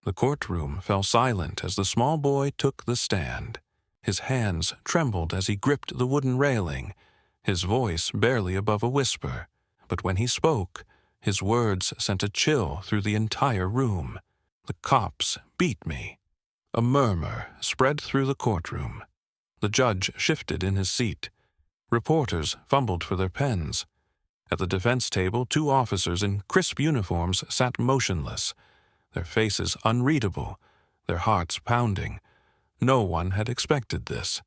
The courtroom fell silent as the small boy took the stand. His hands trembled as he gripped the wooden railing, his voice barely above a whisper. But when he spoke, his words sent a chill through the entire room. "The cops beat me." A murmur spread through the courtroom. The judge shifted in his seat. Reporters fumbled for their pens. At the defense table, 2 officers in crisp uniforms sat motionless, their faces unreadable, their hearts pounding. No one had expected this,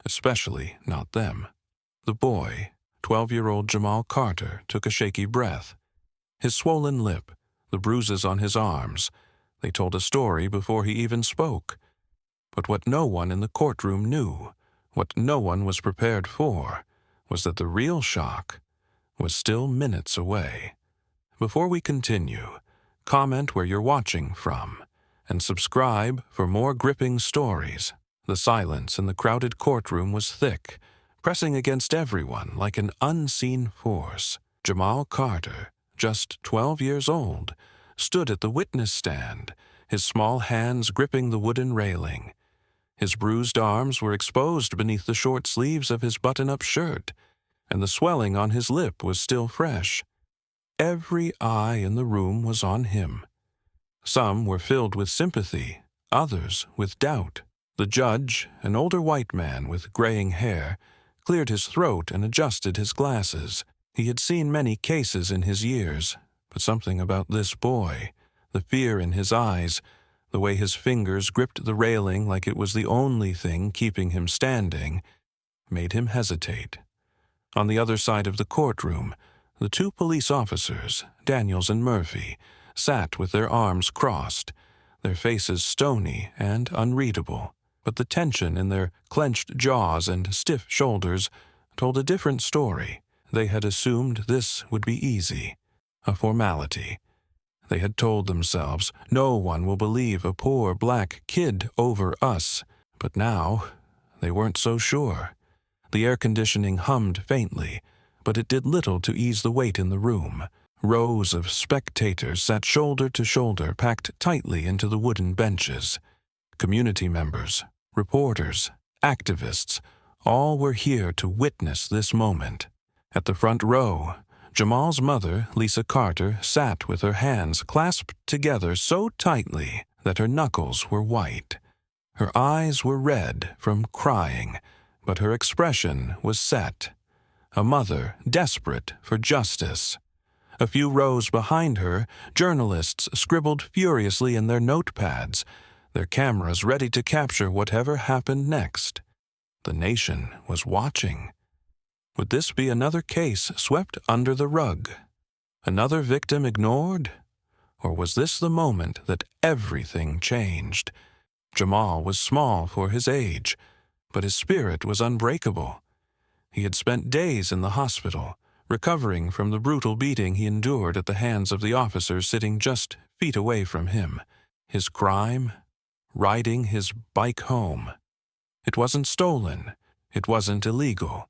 especially not them. The boy, 12-year-old Jamal Carter, took a shaky breath. His swollen lip, the bruises on his arms, they told a story before he even spoke. But what no one in the courtroom knew, what no one was prepared for, was that the real shock was still minutes away. Before we continue, comment where you're watching from, and subscribe for more gripping stories. The silence in the crowded courtroom was thick, pressing against everyone like an unseen force. Jamal Carter, just 12 years old, stood at the witness stand, his small hands gripping the wooden railing. His bruised arms were exposed beneath the short sleeves of his button-up shirt, and the swelling on his lip was still fresh. Every eye in the room was on him. Some were filled with sympathy, others with doubt. The judge, an older white man with graying hair, cleared his throat and adjusted his glasses. He had seen many cases in his years, but something about this boy, the fear in his eyes, the way his fingers gripped the railing like it was the only thing keeping him standing, made him hesitate. On the other side of the courtroom, the 2 police officers, Daniels and Murphy, sat with their arms crossed, their faces stony and unreadable. But the tension in their clenched jaws and stiff shoulders told a different story. They had assumed this would be easy, a formality. They had told themselves, no one will believe a poor black kid over us. But now, they weren't so sure. The air conditioning hummed faintly, but it did little to ease the weight in the room. Rows of spectators sat shoulder to shoulder, packed tightly into the wooden benches. Community members, reporters, activists, all were here to witness this moment. At the front row, Jamal's mother, Lisa Carter, sat with her hands clasped together so tightly that her knuckles were white. Her eyes were red from crying, but her expression was set. A mother desperate for justice. A few rows behind her, journalists scribbled furiously in their notepads, their cameras ready to capture whatever happened next. The nation was watching. Would this be another case swept under the rug? Another victim ignored? Or was this the moment that everything changed? Jamal was small for his age, but his spirit was unbreakable. He had spent days in the hospital, recovering from the brutal beating he endured at the hands of the officers sitting just feet away from him. His crime? Riding his bike home. It wasn't stolen. It wasn't illegal.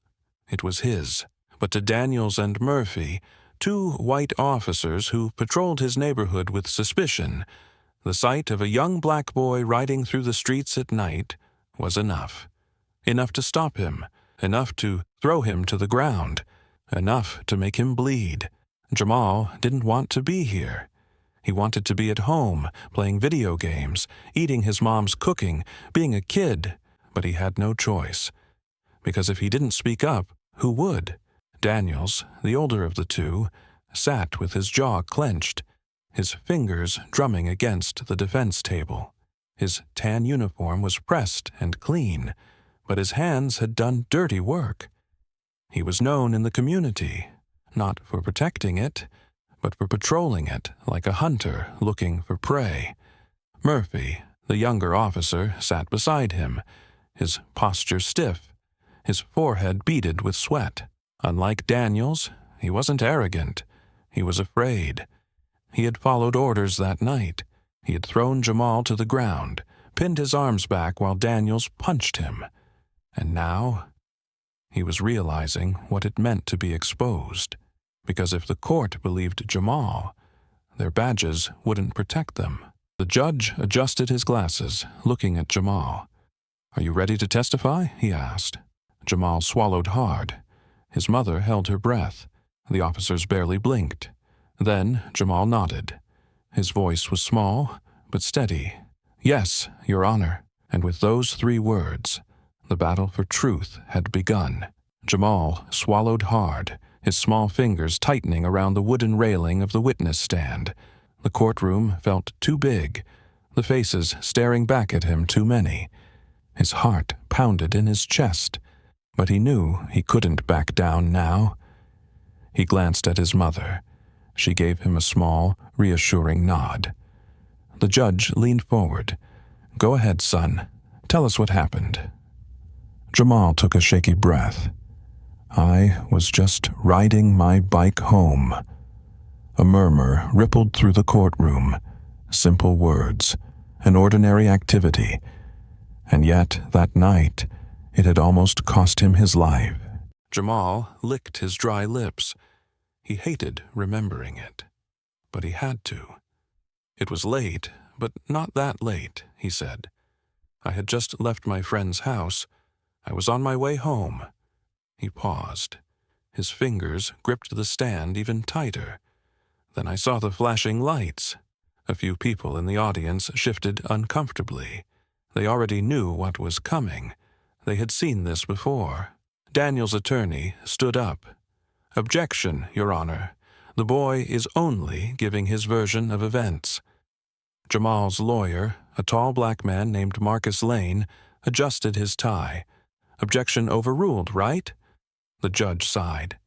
It was his. But to Daniels and Murphy, 2 white officers who patrolled his neighborhood with suspicion, the sight of a young black boy riding through the streets at night was enough. Enough to stop him. Enough to throw him to the ground. Enough to make him bleed. Jamal didn't want to be here. He wanted to be at home, playing video games, eating his mom's cooking, being a kid, but he had no choice. Because if he didn't speak up, who would? Daniels, the older of the 2, sat with his jaw clenched, his fingers drumming against the defense table. His tan uniform was pressed and clean, but his hands had done dirty work. He was known in the community, not for protecting it, but for patrolling it like a hunter looking for prey. Murphy, the younger officer, sat beside him, his posture stiff, his forehead beaded with sweat. Unlike Daniels, he wasn't arrogant. He was afraid. He had followed orders that night. He had thrown Jamal to the ground, pinned his arms back while Daniels punched him. And now, he was realizing what it meant to be exposed. Because if the court believed Jamal, their badges wouldn't protect them. The judge adjusted his glasses, looking at Jamal. "Are you ready to testify?" he asked. Jamal swallowed hard. His mother held her breath. The officers barely blinked. Then Jamal nodded. His voice was small, but steady. "Yes, Your Honor." And with those 3 words, the battle for truth had begun. Jamal swallowed hard, his small fingers tightening around the wooden railing of the witness stand. The courtroom felt too big, the faces staring back at him too many. His heart pounded in his chest, but he knew he couldn't back down now. He glanced at his mother. She gave him a small, reassuring nod. The judge leaned forward. "Go ahead, son. Tell us what happened." Jamal took a shaky breath. "I was just riding my bike home." A murmur rippled through the courtroom. Simple words, an ordinary activity. And yet, that night, it had almost cost him his life. Jamal licked his dry lips. He hated remembering it, but he had to. "It was late, but not that late," he said. "I had just left my friend's house. I was on my way home." He paused. His fingers gripped the stand even tighter. "Then I saw the flashing lights." A few people in the audience shifted uncomfortably. They already knew what was coming. They had seen this before. Daniel's attorney stood up. "Objection, Your Honor. The boy is only giving his version of events." Jamal's lawyer, a tall black man named Marcus Lane, adjusted his tie. "Objection overruled, right?" The judge sighed.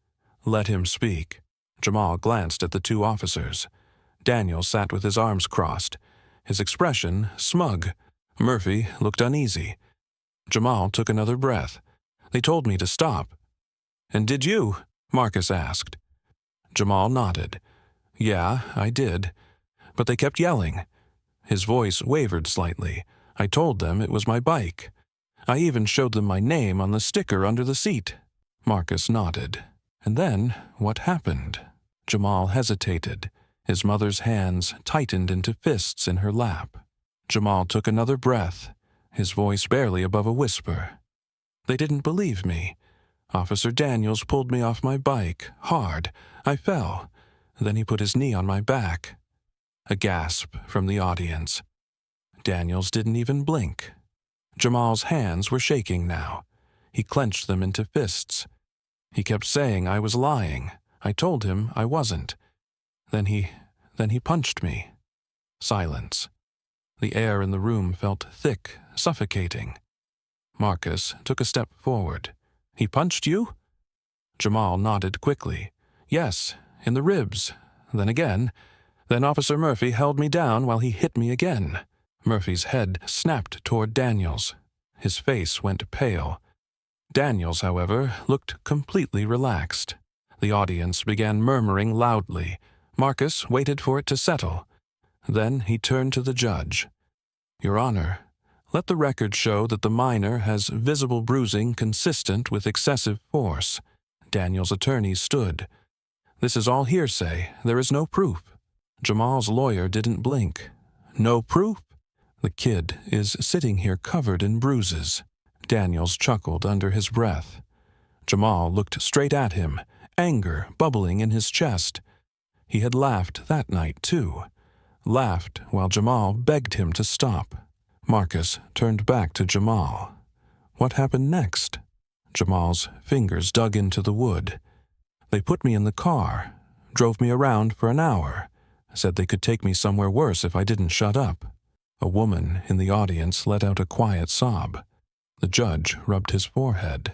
"Let him speak." Jamal glanced at the 2 officers. Daniel sat with his arms crossed, his expression smug. Murphy looked uneasy. Jamal took another breath. "They told me to stop." "And did you?" Marcus asked. Jamal nodded. "Yeah, I did. But they kept yelling." His voice wavered slightly. "I told them it was my bike. I even showed them my name on the sticker under the seat." Marcus nodded. "And then, what happened?" Jamal hesitated. His mother's hands tightened into fists in her lap. Jamal took another breath, his voice barely above a whisper. "They didn't believe me. Officer Daniels pulled me off my bike, hard. I fell. Then he put his knee on my back." A gasp from the audience. Daniels didn't even blink. Jamal's hands were shaking now. He clenched them into fists. He kept saying I was lying. I told him I wasn't. Then he punched me. Silence. The air in the room felt thick, suffocating. Marcus took a step forward. "He punched you?" Jamal nodded quickly. "Yes, in the ribs. Then again. Then Officer Murphy held me down while he hit me again." Murphy's head snapped toward Daniels. His face went pale. Daniels, however, looked completely relaxed. The audience began murmuring loudly. Marcus waited for it to settle. Then he turned to the judge. "Your Honor, let the record show that the minor has visible bruising consistent with excessive force." Daniel's attorney stood. "This is all hearsay. There is no proof." Jamal's lawyer didn't blink. "No proof? The kid is sitting here covered in bruises." Daniels chuckled under his breath. Jamal looked straight at him, anger bubbling in his chest. He had laughed that night, too. Laughed while Jamal begged him to stop. Marcus turned back to Jamal. "What happened next?" Jamal's fingers dug into the wood. "They put me in the car, drove me around for an hour, said they could take me somewhere worse if I didn't shut up." A woman in the audience let out a quiet sob. The judge rubbed his forehead.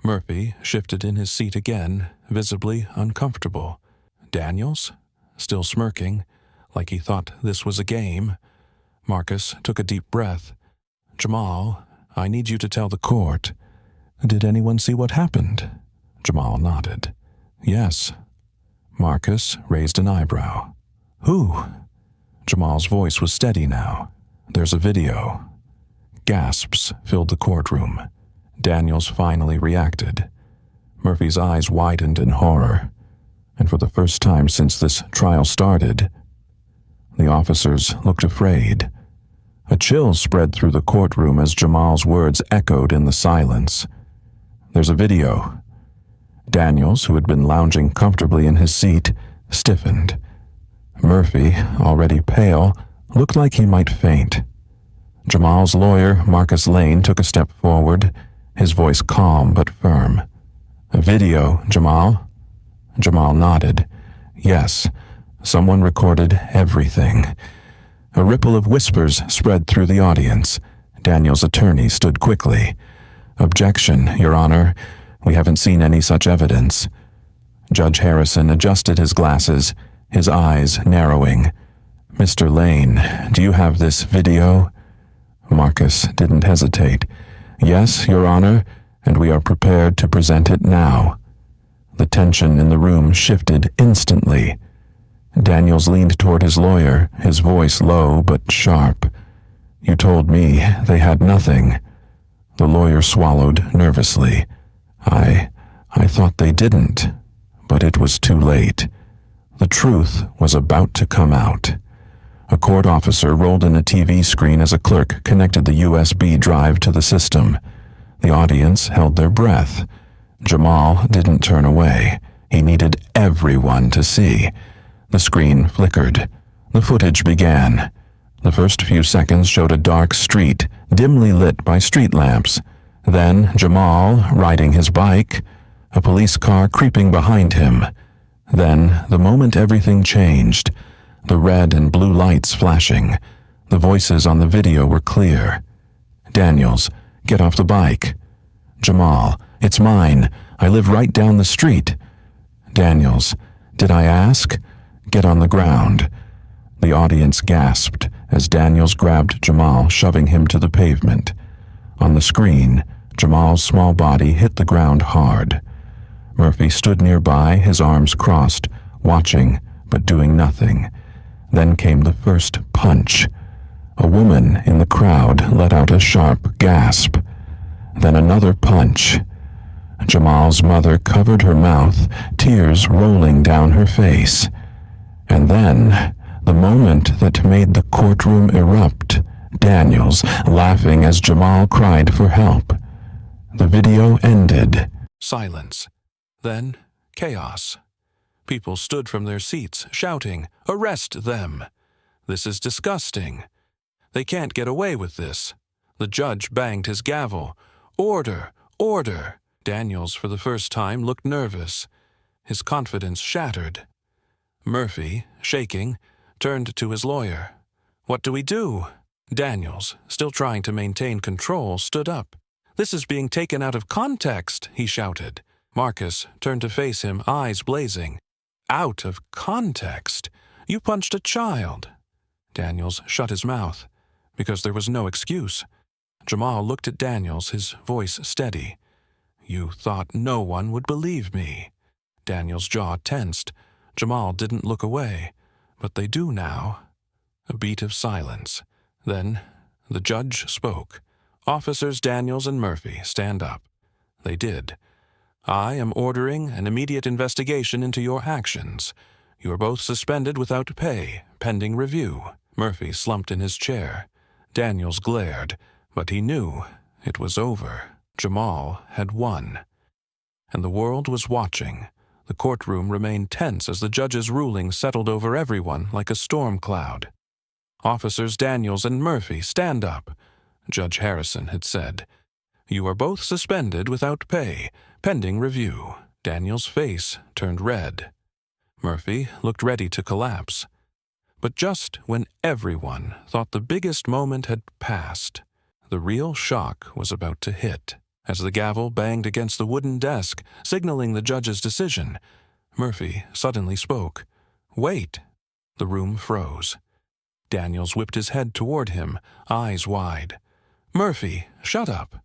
Murphy shifted in his seat again, visibly uncomfortable. Daniels, still smirking, like he thought this was a game. Marcus took a deep breath. "Jamal, I need you to tell the court. Did anyone see what happened?" Jamal nodded. "Yes." Marcus raised an eyebrow. "Who?" Jamal's voice was steady now. "There's a video." Gasps filled the courtroom. Daniels finally reacted. Murphy's eyes widened in horror. And for the first time since this trial started, The officers looked afraid. A chill spread through the courtroom as Jamal's words echoed in the silence. "There's a video." Daniels, who had been lounging comfortably in his seat, stiffened. Murphy, already pale, looked like he might faint. Jamal's lawyer, Marcus Lane, took a step forward, his voice calm but firm. "A video, Jamal?" Jamal nodded. "Yes, someone recorded everything." A ripple of whispers spread through the audience. Daniel's attorney stood quickly. "Objection, Your Honor. We haven't seen any such evidence." Judge Harrison adjusted his glasses, his eyes narrowing. "Mr. Lane, do you have this video?" Marcus didn't hesitate. "Yes, Your Honor, and we are prepared to present it now." The tension in the room shifted instantly. Daniels leaned toward his lawyer, his voice low but sharp. "You told me they had nothing." The lawyer swallowed nervously. I thought they didn't, but it was too late. The truth was about to come out. A court officer rolled in a TV screen as a clerk connected the USB drive to the system. The audience held their breath. Jamal didn't turn away. He needed everyone to see. The screen flickered. The footage began. The first few seconds showed a dark street, dimly lit by street lamps. Then Jamal, riding his bike, a police car creeping behind him. Then, the moment everything changed, the red and blue lights flashing. The voices on the video were clear. "Daniels, get off the bike." "Jamal, it's mine. I live right down the street." "Daniels, did I ask? Get on the ground." The audience gasped as Daniels grabbed Jamal, shoving him to the pavement. On the screen, Jamal's small body hit the ground hard. Murphy stood nearby, his arms crossed, watching but doing nothing. Then came the first punch. A woman in the crowd let out a sharp gasp. Then another punch. Jamal's mother covered her mouth, tears rolling down her face. And then, the moment that made the courtroom erupt, Daniels laughing as Jamal cried for help. The video ended. Silence. Then, chaos. People stood from their seats, shouting, "Arrest them! This is disgusting. They can't get away with this." The judge banged his gavel. "Order! Order!" Daniels, for the first time, looked nervous. His confidence shattered. Murphy, shaking, turned to his lawyer. "What do we do?" Daniels, still trying to maintain control, stood up. "This is being taken out of context," he shouted. Marcus turned to face him, eyes blazing. "Out of context? You punched a child." Daniels shut his mouth, because there was no excuse. Jamal looked at Daniels, his voice steady. "You thought no one would believe me." Daniels' jaw tensed. Jamal didn't look away, but they do now. A beat of silence. Then the judge spoke. "Officers Daniels and Murphy, stand up." They did. "I am ordering an immediate investigation into your actions. You are both suspended without pay, pending review." Murphy slumped in his chair. Daniels glared, but he knew it was over. Jamal had won. And the world was watching. The courtroom remained tense as the judge's ruling settled over everyone like a storm cloud. "Officers Daniels and Murphy, stand up," Judge Harrison had said. "You are both suspended without pay, pending review." Daniels' face turned red. Murphy looked ready to collapse. But just when everyone thought the biggest moment had passed, the real shock was about to hit. As the gavel banged against the wooden desk, signaling the judge's decision, Murphy suddenly spoke. "Wait!" The room froze. Daniels whipped his head toward him, eyes wide. "Murphy, shut up!"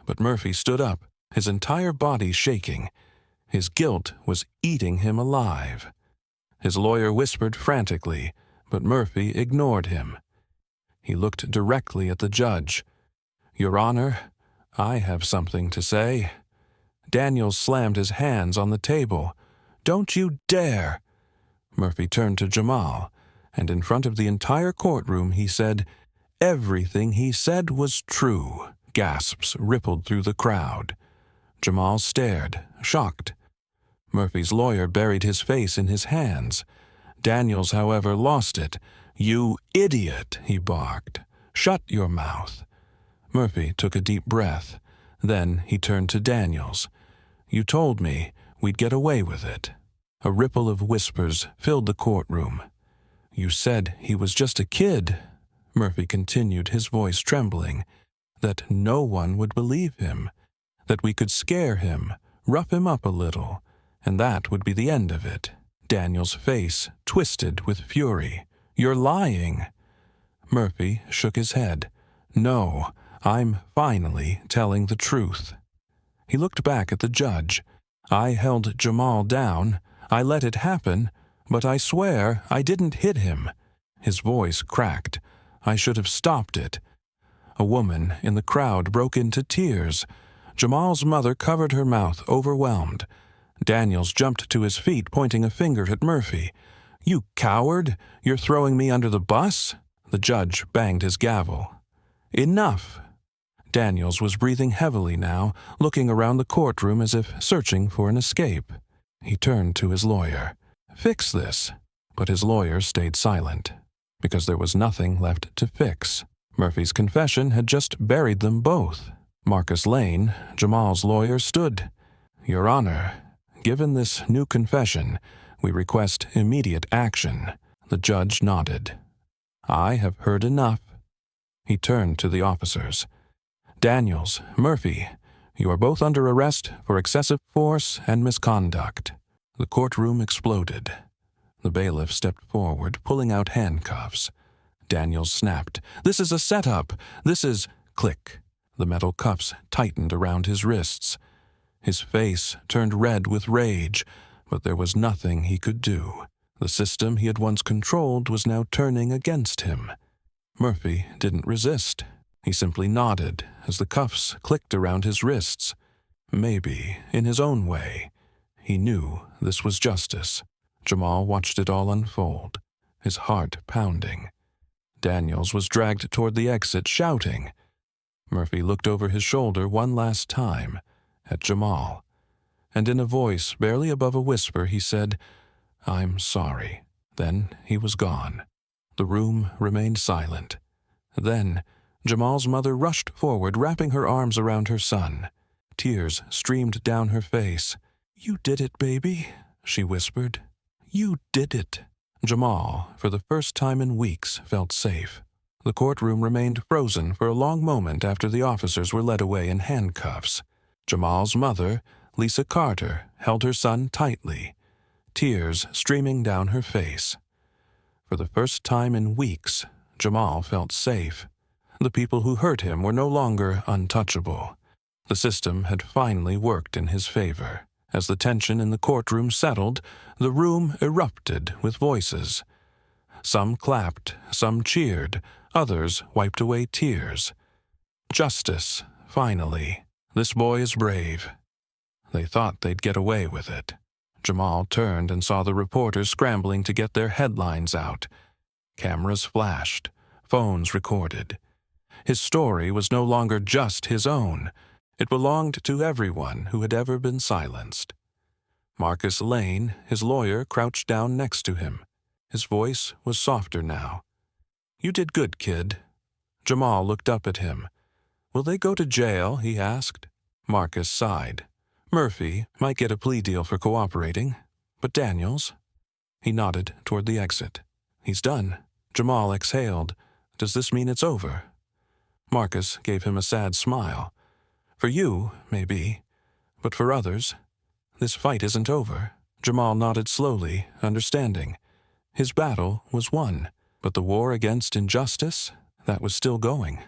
But Murphy stood up, his entire body shaking. His guilt was eating him alive. His lawyer whispered frantically, but Murphy ignored him. He looked directly at the judge. "Your Honor, I have something to say." Daniels slammed his hands on the table. "Don't you dare!" Murphy turned to Jamal. and in front of the entire courtroom he said, "Everything he said was true." Gasps rippled through the crowd. Jamal stared, shocked. Murphy's lawyer buried his face in his hands. Daniels, however, lost it. "You idiot," he barked. "Shut your mouth." Murphy took a deep breath. Then he turned to Daniels. "You told me we'd get away with it." A ripple of whispers filled the courtroom. "You said he was just a kid," Murphy continued, his voice trembling, "that no one would believe him, that we could scare him, rough him up a little, and that would be the end of it." Daniel's face twisted with fury. "You're lying." Murphy shook his head. "No, I'm finally telling the truth." He looked back at the judge. "I held Jamal down. I let it happen, but I swear I didn't hit him." His voice cracked. "I should have stopped it." A woman in the crowd broke into tears. Jamal's mother covered her mouth, overwhelmed. Daniels jumped to his feet, pointing a finger at Murphy. "You coward! You're throwing me under the bus?" The judge banged his gavel. "Enough!" Daniels was breathing heavily now, looking around the courtroom as if searching for an escape. He turned to his lawyer. "Fix this." But his lawyer stayed silent, because there was nothing left to fix. Murphy's confession had just buried them both. Marcus Lane, Jamal's lawyer, stood. "Your Honor, given this new confession, we request immediate action." The judge nodded. "I have heard enough." He turned to the officers. "Daniels, Murphy, you are both under arrest for excessive force and misconduct." The courtroom exploded. The bailiff stepped forward, pulling out handcuffs. Daniels snapped, "This is a setup! This is—" Click. The metal cuffs tightened around his wrists. His face turned red with rage, but there was nothing he could do. The system he had once controlled was now turning against him. Murphy didn't resist. He simply nodded as the cuffs clicked around his wrists. Maybe, in his own way, he knew this was justice. Jamal watched it all unfold, his heart pounding. Daniels was dragged toward the exit, shouting. Murphy looked over his shoulder one last time at Jamal, and in a voice barely above a whisper he said, "I'm sorry." Then he was gone. The room remained silent. Then Jamal's mother rushed forward, wrapping her arms around her son. Tears streamed down her face. "You did it, baby," she whispered. "You did it." Jamal, for the first time in weeks, felt safe. The courtroom remained frozen for a long moment after the officers were led away in handcuffs. Jamal's mother, Lisa Carter, held her son tightly, tears streaming down her face. For the first time in weeks, Jamal felt safe. The people who hurt him were no longer untouchable. The system had finally worked in his favor. As the tension in the courtroom settled, the room erupted with voices. Some clapped, some cheered, others wiped away tears. Justice, finally. This boy is brave. They thought they'd get away with it. Jamal turned and saw the reporters scrambling to get their headlines out. Cameras flashed, phones recorded. His story was no longer just his own. It belonged to everyone who had ever been silenced. Marcus Lane, his lawyer, crouched down next to him. His voice was softer now. "You did good, kid." Jamal looked up at him. "Will they go to jail?" he asked. Marcus sighed. "Murphy might get a plea deal for cooperating. But Daniels?" He nodded toward the exit. "He's done." Jamal exhaled. "Does this mean it's over?" Marcus gave him a sad smile. "For you, maybe. But for others, this fight isn't over." Jamal nodded slowly, understanding. His battle was won, but the war against injustice, that was still going.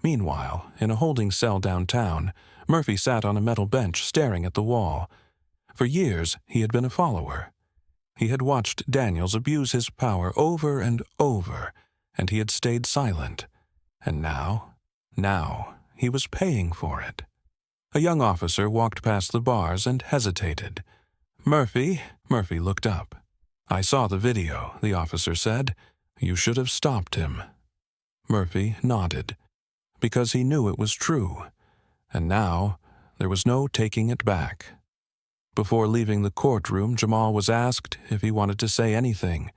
Meanwhile, in a holding cell downtown, Murphy sat on a metal bench staring at the wall. For years, he had been a follower. He had watched Daniels abuse his power over and over, and he had stayed silent. And now he was paying for it. A young officer walked past the bars and hesitated. "Murphy?" Murphy looked up. "I saw the video," the officer said. "You should have stopped him." Murphy nodded, because he knew it was true, and now there was no taking it back. Before leaving the courtroom, Jamal was asked if he wanted to say anything.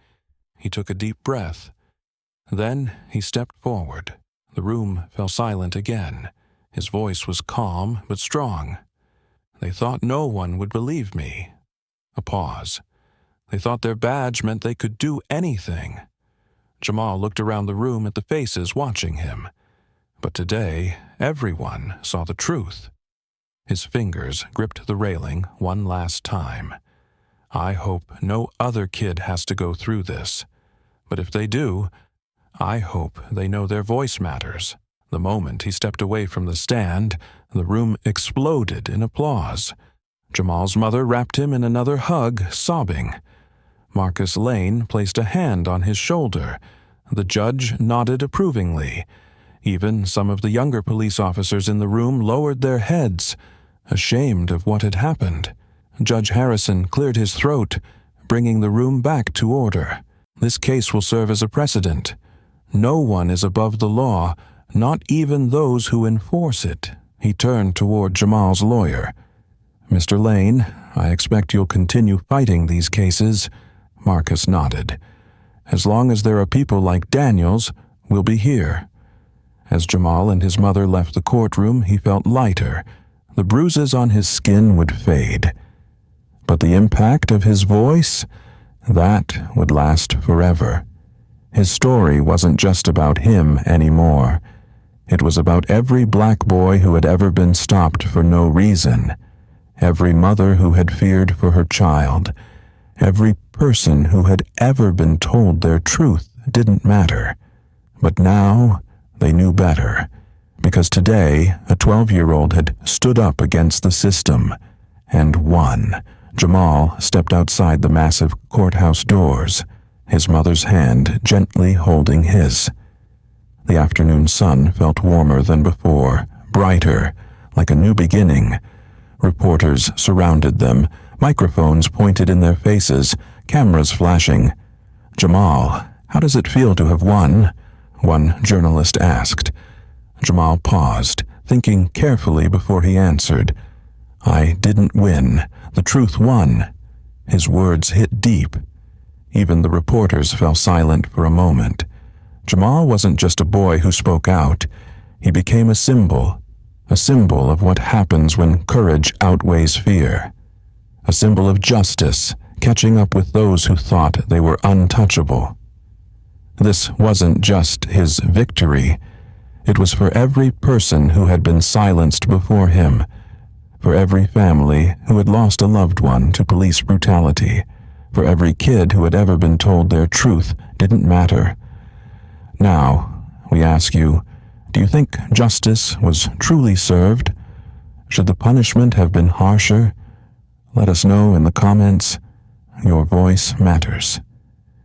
He took a deep breath. Then he stepped forward. The room fell silent again. His voice was calm but strong. "They thought no one would believe me." A pause. "They thought their badge meant they could do anything." Jamal looked around the room at the faces watching him. But today, everyone saw the truth. His fingers gripped the railing one last time. "I hope no other kid has to go through this. But if they do, I hope they know their voice matters." The moment he stepped away from the stand, the room exploded in applause. Jamal's mother wrapped him in another hug, sobbing. Marcus Lane placed a hand on his shoulder. The judge nodded approvingly. Even some of the younger police officers in the room lowered their heads, ashamed of what had happened. Judge Harrison cleared his throat, bringing the room back to order. "This case will serve as a precedent. No one is above the law, not even those who enforce it." He turned toward Jamal's lawyer. "Mr. Lane, I expect you'll continue fighting these cases." Marcus nodded. "As long as there are people like Daniels, we'll be here." As Jamal and his mother left the courtroom, he felt lighter. The bruises on his skin would fade. But the impact of his voice, that would last forever. His story wasn't just about him anymore. It was about every black boy who had ever been stopped for no reason, every mother who had feared for her child, every person who had ever been told their truth didn't matter. But now they knew better, because today a 12-year-old had stood up against the system and won. Jamal stepped outside the massive courthouse doors, his mother's hand gently holding his. The afternoon sun felt warmer than before, brighter, like a new beginning. Reporters surrounded them, microphones pointed in their faces, cameras flashing. "Jamal, how does it feel to have won?" one journalist asked. Jamal paused, thinking carefully before he answered. "I didn't win. The truth won." His words hit deep. Even the reporters fell silent for a moment. Jamal wasn't just a boy who spoke out. He became a symbol of what happens when courage outweighs fear. A symbol of justice, catching up with those who thought they were untouchable. This wasn't just his victory. It was for every person who had been silenced before him, for every family who had lost a loved one to police brutality, for every kid who had ever been told their truth didn't matter. Now, we ask you, do you think justice was truly served? Should the punishment have been harsher? Let us know in the comments. Your voice matters.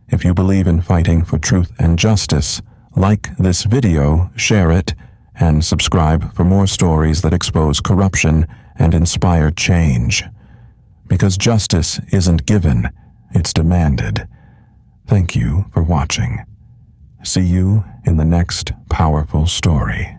If you believe in fighting for truth and justice, like this video, share it, and subscribe for more stories that expose corruption and inspire change. Because justice isn't given, it's demanded. Thank you for watching. See you in the next powerful story.